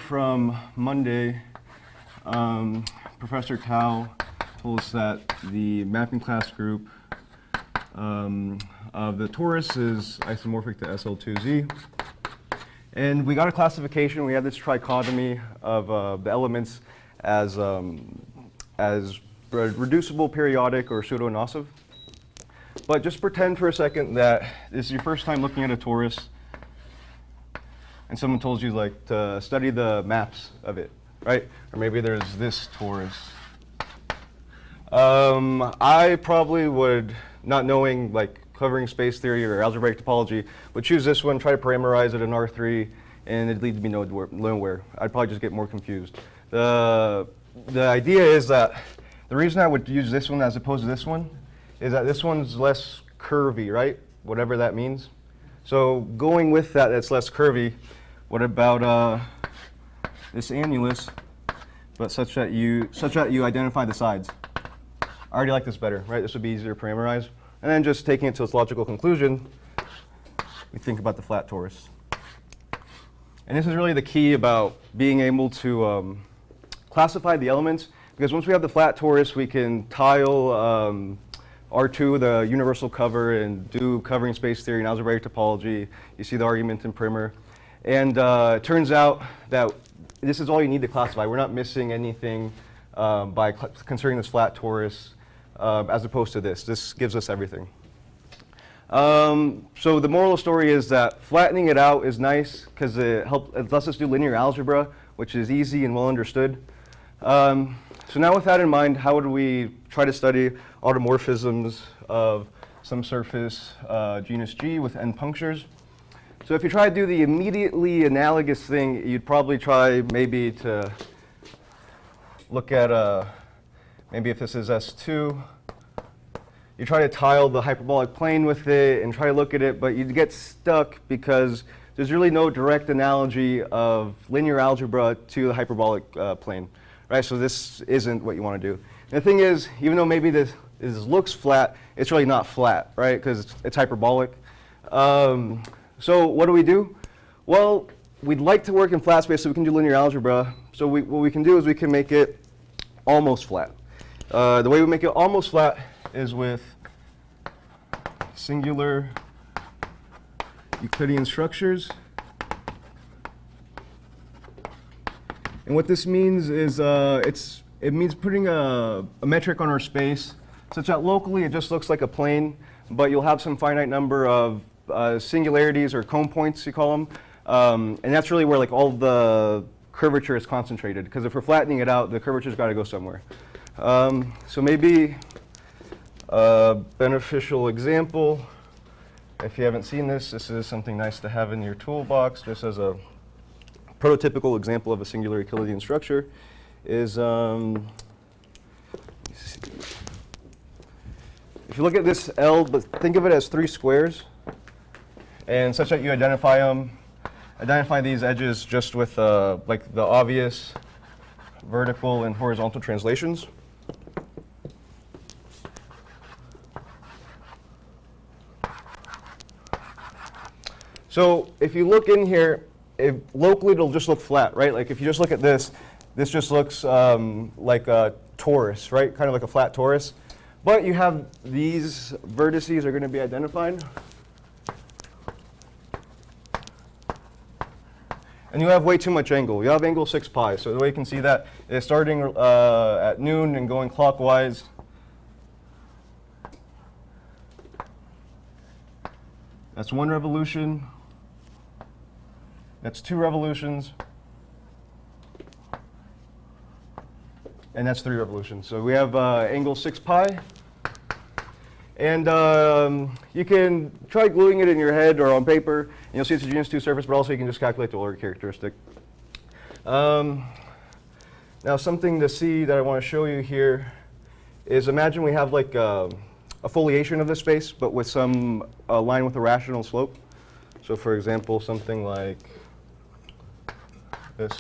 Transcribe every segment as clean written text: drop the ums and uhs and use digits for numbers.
from Monday, Professor Tao told us that the mapping class group of the torus is isomorphic to SL2Z. And we got a classification. We have this trichotomy of the elements as reducible, periodic, or pseudo-nocive. But just pretend for a second that this is your first time looking at a torus, and someone told you like to study the maps of it, right? Or maybe there's this torus. I probably would, not knowing like covering space theory or algebraic topology, would choose this one, try to parameterize it in R3, and it'd lead me nowhere. I'd probably just get more confused. The idea is that the reason I would use this one as opposed to this one is that this one's less curvy, right? Whatever that means. So going with that, that's less curvy. What about this annulus, but such that you identify the sides? I already like this better, right? This would be easier to parameterize. And then just taking it to its logical conclusion, we think about the flat torus. And this is really the key about being able to classify the elements, because once we have the flat torus, we can tile R2, the universal cover, and do covering space theory and algebraic topology. You see the argument in primer. And it turns out that this is all you need to classify. We're not missing anything by considering this flat torus as opposed to this. This gives us everything. So the moral of the story is that flattening it out is nice because it lets us do linear algebra, which is easy and well understood. So now with that in mind, how would we try to study automorphisms of some surface genus G with n punctures? So if you try to do the immediately analogous thing, you'd probably try maybe to look at, maybe if this is S2, you try to tile the hyperbolic plane with it and try to look at it, but you'd get stuck because there's really no direct analogy of linear algebra to the hyperbolic plane, right? So this isn't what you want to do. And the thing is, even though maybe this looks flat, it's really not flat, right? Because it's hyperbolic. So what do? Well, we'd like to work in flat space so we can do linear algebra. So what we can do is we can make it almost flat. The way we make it almost flat is with singular Euclidean structures. And what this means is it means putting a metric on our space such that locally it just looks like a plane, but you'll have some finite number of singularities or cone points, you call them. And that's really where like all the curvature is concentrated, because if we're flattening it out, the curvature's got to go somewhere. So maybe a beneficial example, if you haven't seen this, this is something nice to have in your toolbox, just as a prototypical example of a singular Euclidean structure, is if you look at this L, but think of it as 3 squares, and such that you identify these edges just with like the obvious vertical and horizontal translations. So if you look in here, locally it'll just look flat, right? Like if you just look at this, this just looks like a torus, right? Kind of like a flat torus. But you have these vertices are going to be identified. And you have way too much angle. You have angle 6 pi. So the way you can see that is starting at noon and going clockwise. That's 1 revolution. That's 2 revolutions. And that's 3 revolutions. So we have angle 6 pi. And you can try gluing it in your head or on paper, and you'll see it's a genus 2 surface, but also you can just calculate the Euler characteristic. Now something to see that I want to show you here is imagine we have like a foliation of this space, but with some line with a rational slope. So for example, something like this.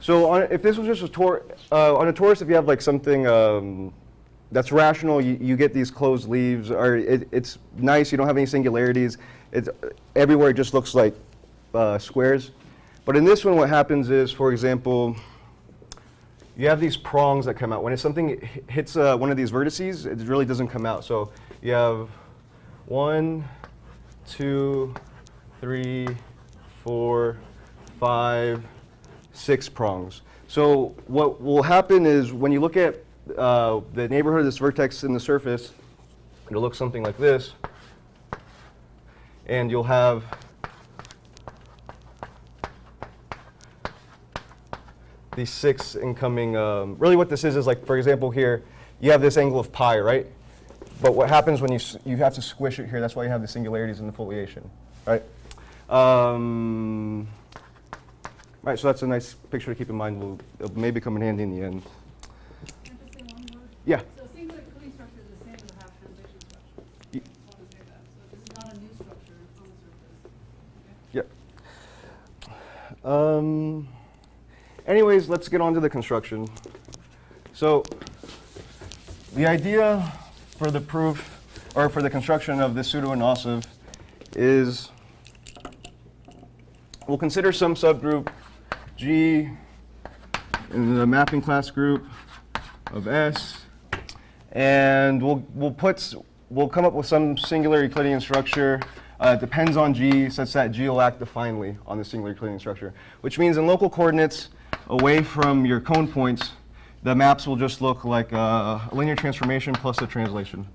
So if this was just a on a torus, if you have like something that's rational. You get these closed leaves, or it's nice. You don't have any singularities. It's everywhere. It just looks like squares. But in this one, what happens is, for example, you have these prongs that come out. When something hits one of these vertices, it really doesn't come out. So you have 1, 2, 3, 4, 5, 6 prongs. So what will happen is when you look at the neighborhood of this vertex in the surface, it'll look something like this. And you'll have these 6 incoming. Really what this is like, for example, here, you have this angle of pi, right? But what happens when you have to squish it here, that's why you have the singularities in the foliation, right? Right, so that's a nice picture to keep in mind. It'll maybe come in handy in the end. Can I just say one word? Yeah. So singular Euclidean structure is the same as a half translation structure. I just want to say that. So this is not a new structure on the surface. Yep. Anyways, let's get on to the construction. So the idea for the proof, or for the construction of this pseudo-inosive is we'll consider some subgroup G in the mapping class group of S, and we'll come up with some singular Euclidean structure. It depends on G, such that G will act definely on the singular Euclidean structure, which means in local coordinates away from your cone points, the maps will just look like a linear transformation plus a translation.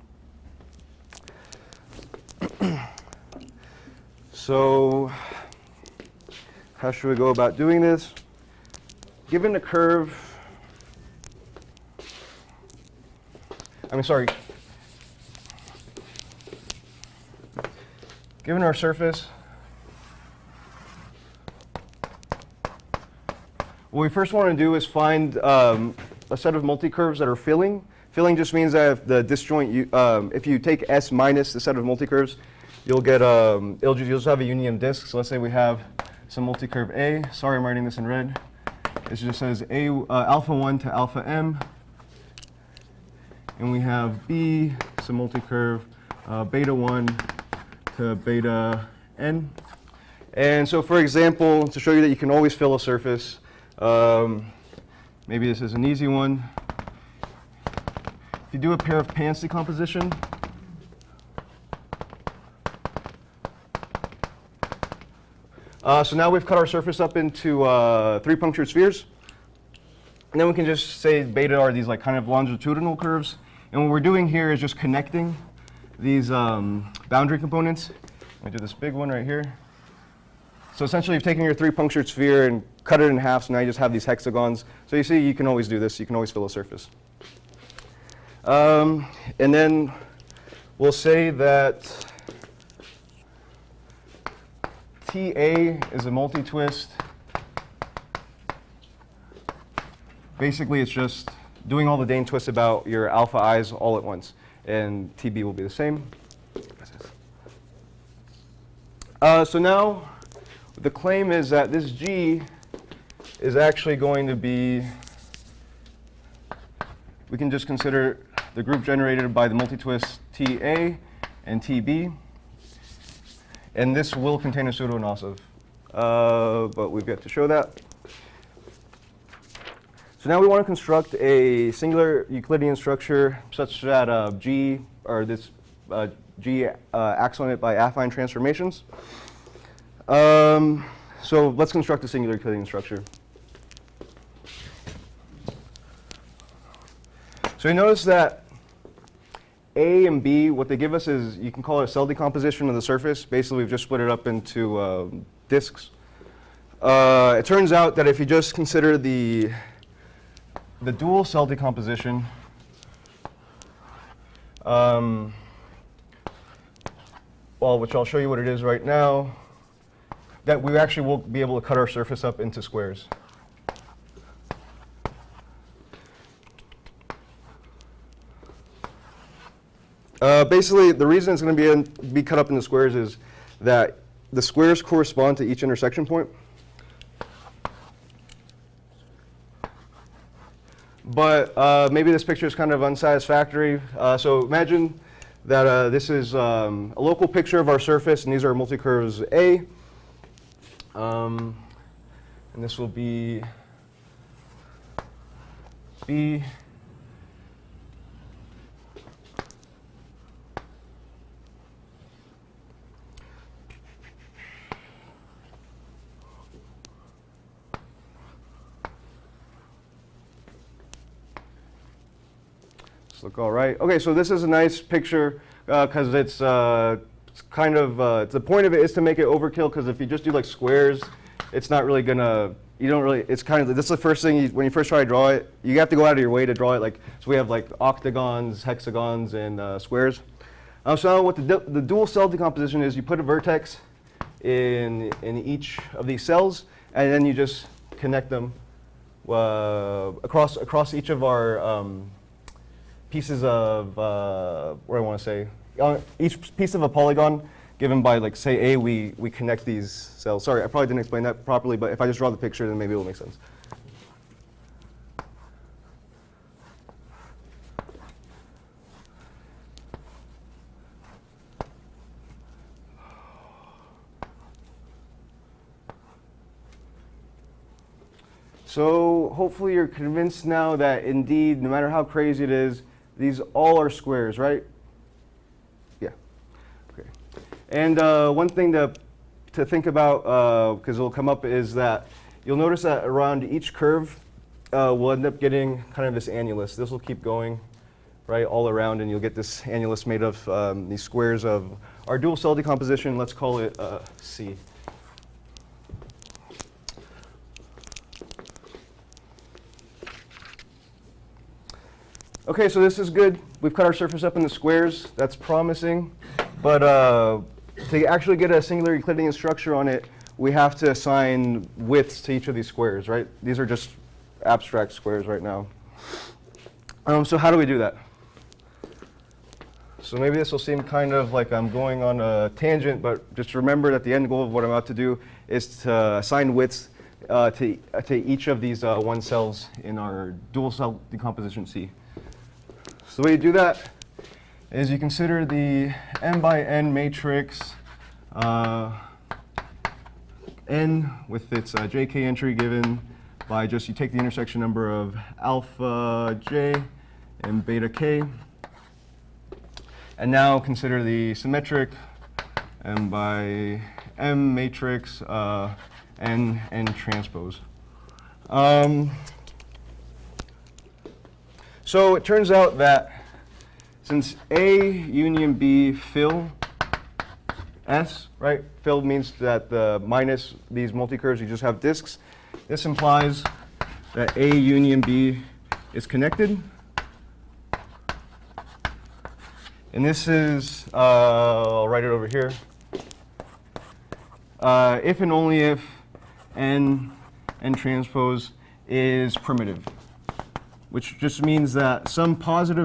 So how should we go about doing this? Given a curve, given our surface, what we first want to do is find a set of multicurves that are filling. Filling just means that if the disjoint, if you take S minus the set of multicurves, you'll get you'll just have a union of disks. So let's say we have some multicurve A. Sorry, I'm writing this in red. It just says alpha 1 to alpha m. And we have B, some multicurve beta 1 to beta n. And so, for example, to show you that you can always fill a surface, maybe this is an easy one. If you do a pair of pants decomposition, so now we've cut our surface up into 3 punctured spheres. And then we can just say beta are these like kind of longitudinal curves. And what we're doing here is just connecting these boundary components. I do this big one right here. So essentially you've taken your 3 punctured sphere and cut it in half, so now you just have these hexagons. So you see, you can always do this. You can always fill a surface. And then we'll say that TA is a multi-twist. Basically, it's just doing all the Dane twists about your alpha i's all at once. And TB will be the same. So now, the claim is that this G is actually going to be, we can just consider the group generated by the multi-twist TA and TB. And this will contain a pseudo-inosive, but we've got to show that. So now we want to construct a singular Euclidean structure such that G, or this G acts on it by affine transformations. So let's construct a singular Euclidean structure. So you notice that A and B, what they give us is, you can call it a cell decomposition of the surface. Basically, we've just split it up into disks. It turns out that if you just consider the dual cell decomposition, well, which I'll show you what it is right now, that we actually will be able to cut our surface up into squares. Basically, the reason it's going to be cut up into squares is that the squares correspond to each intersection point. but maybe this picture is kind of unsatisfactory. So imagine that this is a local picture of our surface, and these are multicurves A. And this will be B. Look all right. Okay, so this is a nice picture because it's kind of the point of it is to make it overkill, because if you just do like squares, it's not really gonna. You don't really. It's kind of this is the first thing when you first try to draw it. You have to go out of your way to draw it. Like so, we have like octagons, hexagons, and squares. So now what the dual cell decomposition is, you put a vertex in each of these cells, and then you just connect them across each of our pieces of, what do I want to say? Each piece of a polygon given by, like, say, A, we connect these cells. Sorry, I probably didn't explain that properly, but if I just draw the picture, then maybe it will make sense. So hopefully you're convinced now that indeed, no matter how crazy it is, these all are squares, right? Yeah. Okay. And one thing to think about, because it'll come up, is that you'll notice that around each curve, we'll end up getting kind of this annulus. This will keep going, right, all around, and you'll get this annulus made of these squares of our dual cell decomposition. Let's call it C. Okay, so this is good. We've cut our surface up into squares. That's promising. But to actually get a singular Euclidean structure on it, we have to assign widths to each of these squares, right? These are just abstract squares right now. So how do we do that? So maybe this will seem kind of like I'm going on a tangent, but just remember that the end goal of what I'm about to do is to assign widths to each of these one cells in our dual cell decomposition C. So the way you do that is you consider the n by n matrix, n with its jk entry given by just you take the intersection number of alpha j and beta k. And now consider the symmetric m by m matrix n transpose. So it turns out that since A union B fill S, right? Fill means that minus these multicurves, you just have disks. This implies that A union B is connected. And this is, I'll write it over here. If and only if n transpose is primitive, which just means that some power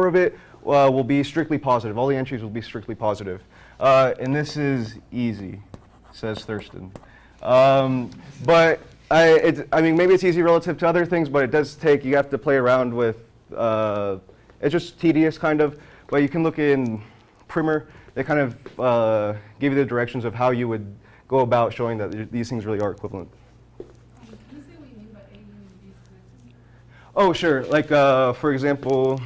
of it will be strictly positive. All the entries will be strictly positive. And this is easy, says Thurston. But I mean, maybe it's easy relative to other things, but it does take, you have to play around with, it's just tedious kind of, but you can look in Primer. They kind of give you the directions of how you would go about showing that these things really are equivalent. Can you say what you mean by A union B is connected? Oh, sure. Like, for example,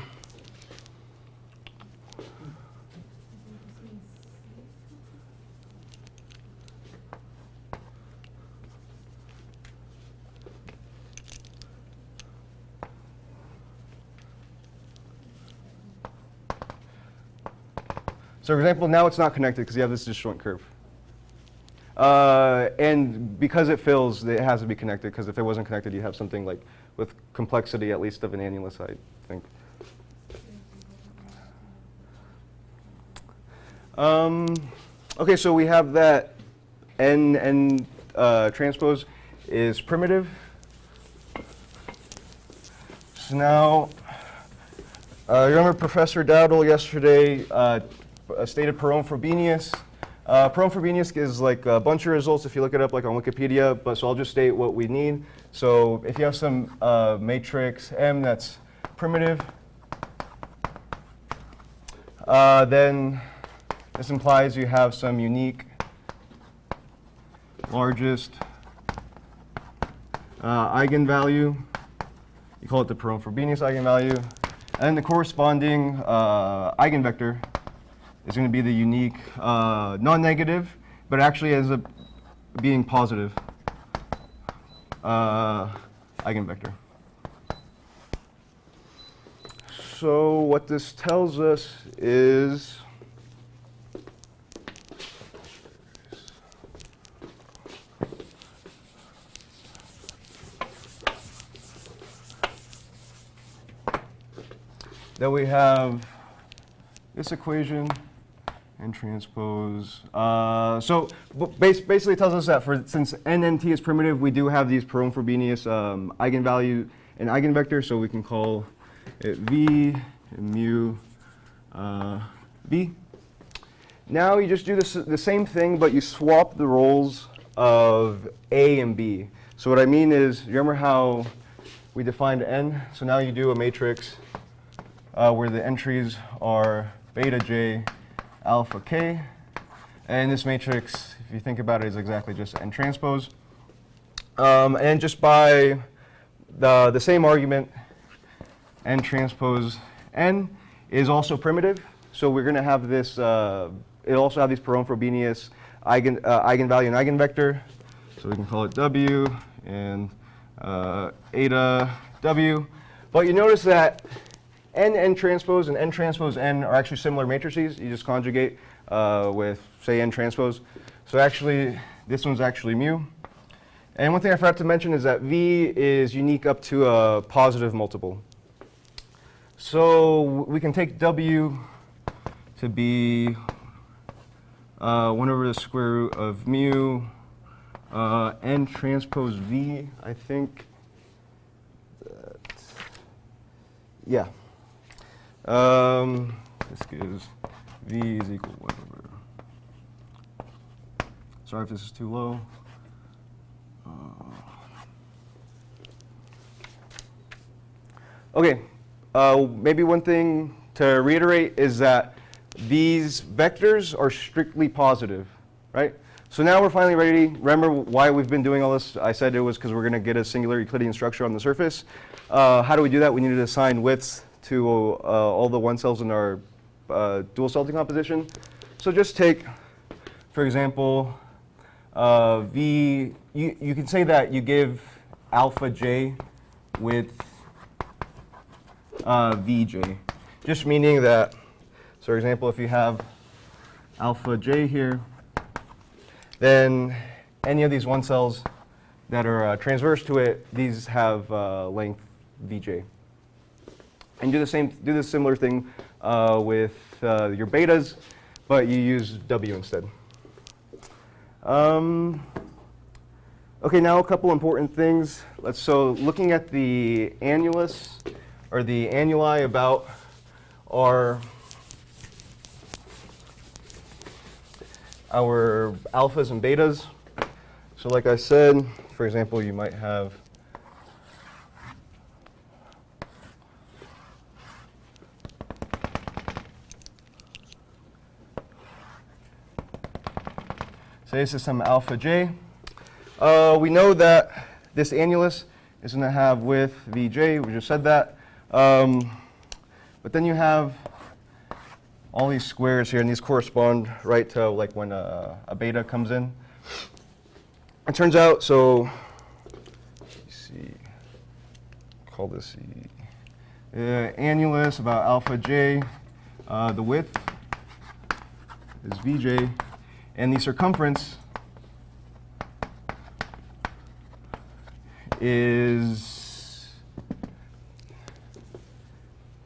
so for example, now it's not connected because you have this disjoint curve. And because it fills, it has to be connected, because if it wasn't connected, you'd have something like with complexity at least of an annulus, I think. Okay, so we have that n transpose is primitive. So now, you remember Professor Dowdle yesterday stated per ohm Frobenius Peron Frobenius is like a bunch of results if you look it up like on Wikipedia, but so I'll just state what we need. So if you have some matrix M that's primitive, then this implies you have some unique largest eigenvalue. You call it the Peron Frobenius eigenvalue. And the corresponding eigenvector is going to be the unique non-negative, but actually ends up being positive eigenvector. So what this tells us is that we have this equation and transpose. So basically it tells us that since NNT is primitive, we do have these Peron Frobenius eigenvalue and eigenvector, so we can call it V and mu V. Now you just do the same thing, but you swap the roles of A and B. So what I mean is, remember how we defined N? So now you do a matrix where the entries are beta j, alpha k. And this matrix, if you think about it, is exactly just N transpose. And just by the same argument, N transpose N is also primitive. So we're going to have this, it'll also have these Peron Frobenius eigenvalue and eigenvector. So we can call it W and eta W. But you notice that N transpose and N transpose N are actually similar matrices. You just conjugate with, say, N transpose. So actually, this one's actually mu. And one thing I forgot to mention is that V is unique up to a positive multiple. So we can take W to be 1 over the square root of mu N transpose V, I think. Yeah. This gives V is equal to 1 over. Sorry if this is too low. Okay, maybe one thing to reiterate is that these vectors are strictly positive, right? So now we're finally ready. Remember why we've been doing all this? I said it was because we're going to get a singular Euclidean structure on the surface. How do we do that? We need to assign widths to all the one cells in our dual cell decomposition. So just take, for example, V. You can say that you give alpha j with Vj. Just meaning that, so for example, if you have alpha j here, then any of these one cells that are transverse to it, these have length Vj. And do the similar thing with your betas, but you use W instead. Okay, now a couple important things. So looking at the annulus, or the annuli about our alphas and betas. So like I said, for example, you might have say this is some alpha j. We know that this annulus is going to have width Vj. We just said that. But then you have all these squares here, and these correspond right to like when a beta comes in. It turns out, so let's see, call this the annulus about alpha j. The width is Vj, and the circumference is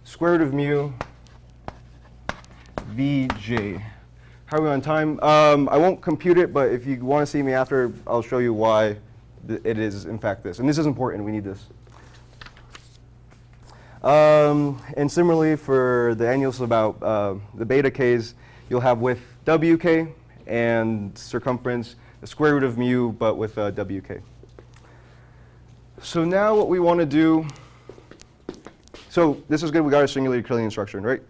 square root of mu Vj. How are we on time? I won't compute it, but if you want to see me after, I'll show you why it is in fact this. And this is important, we need this. And similarly for the annulus about the beta k's, you'll have width Wk, and circumference, the square root of mu, but with wk. So now what we want to do, so this is good, we got our singular Euclidean structure, right?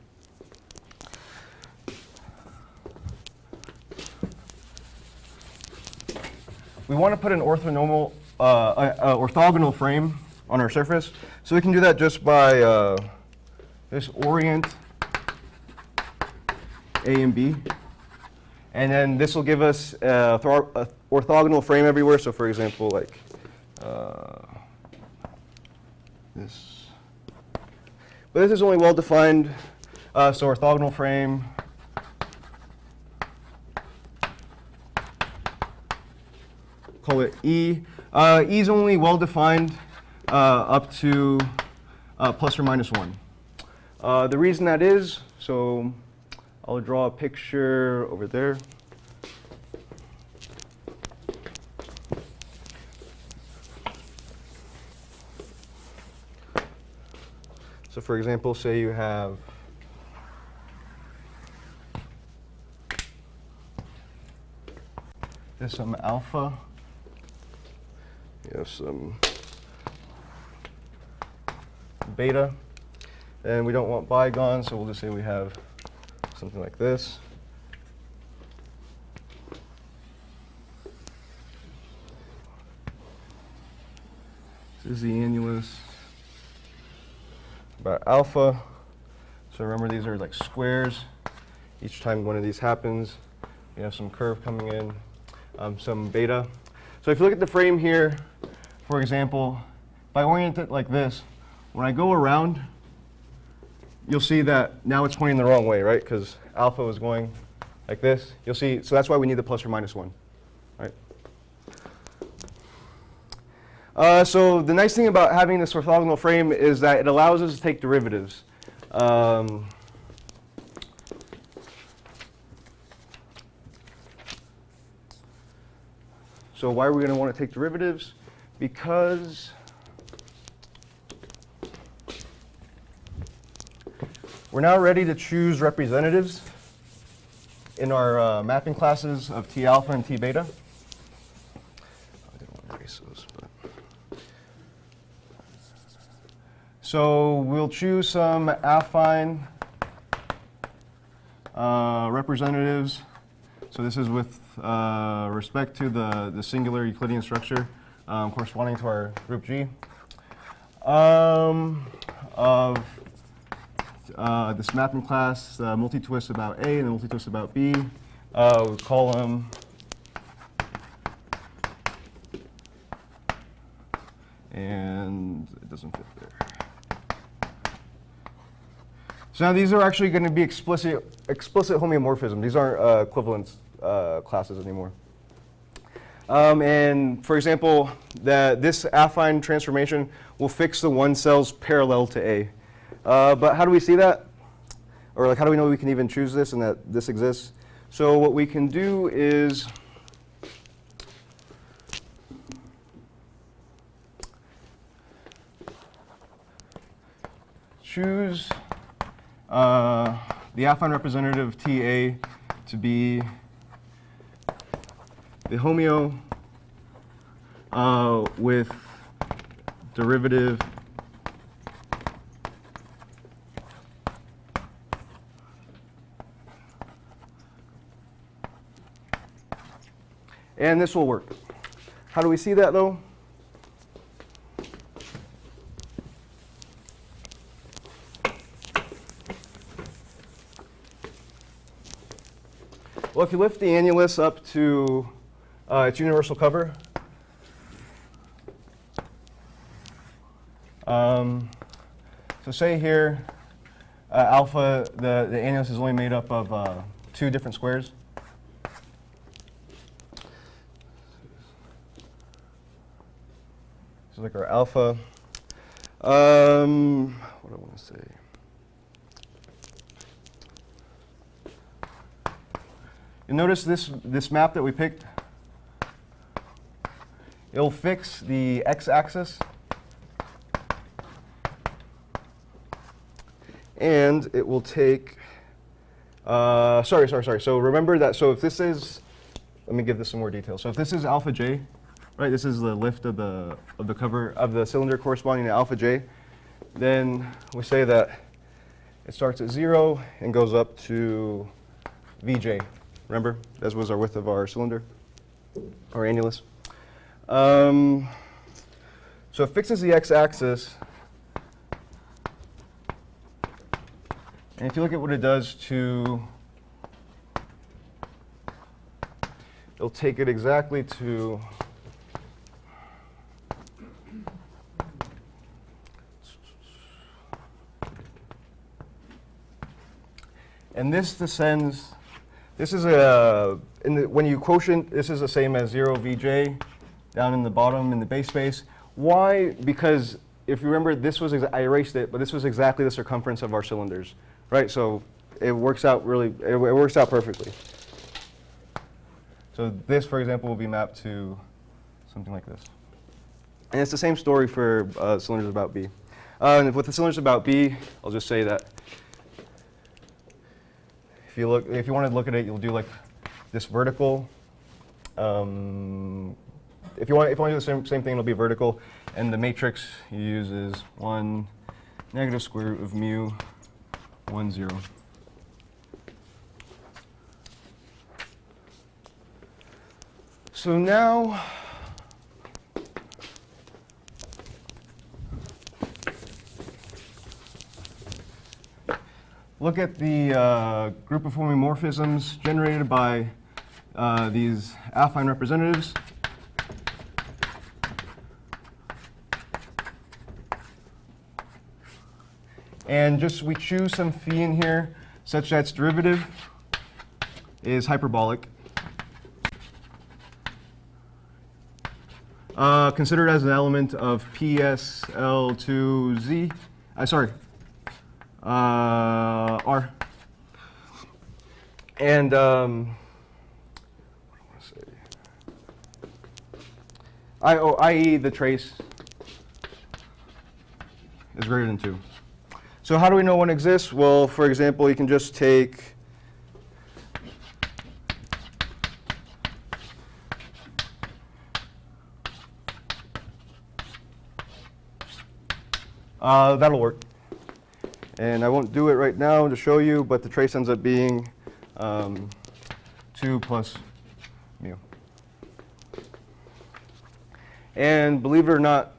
We want to put an orthogonal frame on our surface. So we can do that just by this orient A and B. And then this will give us a orthogonal frame everywhere. So for example, like this. But this is only well-defined. So orthogonal frame. Call it E. E is only well-defined up to plus or minus 1. The reason that is, so I'll draw a picture over there. So for example, say you have there's some alpha. You have some beta, and we don't want bygones, so we'll just say we have something like this. This is the annulus about alpha. So remember, these are like squares. Each time one of these happens, we have some curve coming in, some beta. So if you look at the frame here, for example, if I orient it like this, when I go around, you'll see that now it's pointing the wrong way, right? Because alpha was going like this. You'll see, so that's why we need the plus or minus 1, right? So the nice thing about having this orthogonal frame is that it allows us to take derivatives. So why are we going to want to take derivatives? Because we're now ready to choose representatives in our mapping classes of T alpha and T beta. I didn't want to erase those, but. So we'll choose some affine representatives. So this is with respect to the singular Euclidean structure corresponding to our group G of this mapping class, multi-twist about A and multi-twist about B. We call them and it doesn't fit there. So now these are actually going to be explicit homeomorphism. These aren't equivalence classes anymore. And for example, this affine transformation will fix the one cells parallel to A. But how do we see that? Or like, how do we know we can even choose this and that this exists? So what we can do is choose the affine representative TA to be the homeo with derivative and this will work. How do we see that though? Well, if you lift the annulus up to its universal cover, so say here, alpha, the annulus is only made up of 2 different squares. So like our alpha. What do I want to say? You'll notice this map that we picked, it'll fix the x-axis and it will take Sorry. So remember that, so if this is, let me give this some more detail. So if this is alpha J, right, this is the lift of the cover of the cylinder corresponding to alpha J, then we say that it starts at 0 and goes up to Vj. Remember, that was our width of our cylinder, or annulus. So it fixes the x-axis. And if you look at what it does to, it'll take it exactly to and this descends, this is a, when you quotient, this is the same as 0 Vj down in the bottom in the base space. Why? Because if you remember, this was, I erased it, but this was exactly the circumference of our cylinders, right? So it works out really, it works out perfectly. So this, for example, will be mapped to something like this. And it's the same story for cylinders about B. And with the cylinders about B, I'll just say that if you wanted to look at it, you'll do like this vertical. If you want to do the same thing, it'll be vertical. And the matrix you use is 1 negative square root of mu 1 0. So now look at the group of homomorphisms generated by these affine representatives. And just we choose some phi in here such that its derivative is hyperbolic. Considered as an element of PSL2Z, R. And what do I want to say? I.e. the trace is greater than 2. So how do we know one exists? Well, for example, you can just take that'll work. And I won't do it right now to show you, but the trace ends up being 2 plus mu. And believe it or not,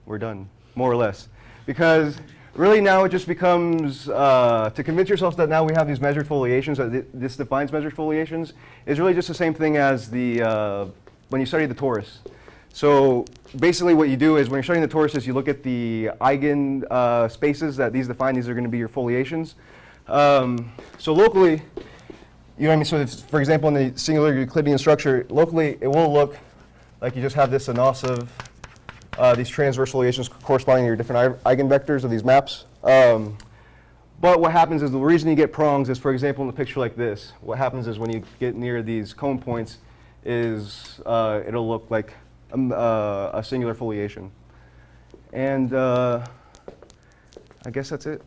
we're done, more or less. Because really now it just becomes, to convince yourself that now we have these measured foliations, that this defines measured foliations, is really just the same thing as the, when you study the torus. So basically what you do is when you're studying the torus is you look at the eigen spaces that these define. These are going to be your foliations. So locally, you know what I mean? So if, for example, in the singular Euclidean structure, locally it will look like you just have this anoss of these transverse foliations corresponding to your different eigenvectors of these maps. But what happens is the reason you get prongs is, for example, in a picture like this, what happens is when you get near these cone points is it'll look like a singular foliation. And I guess that's it.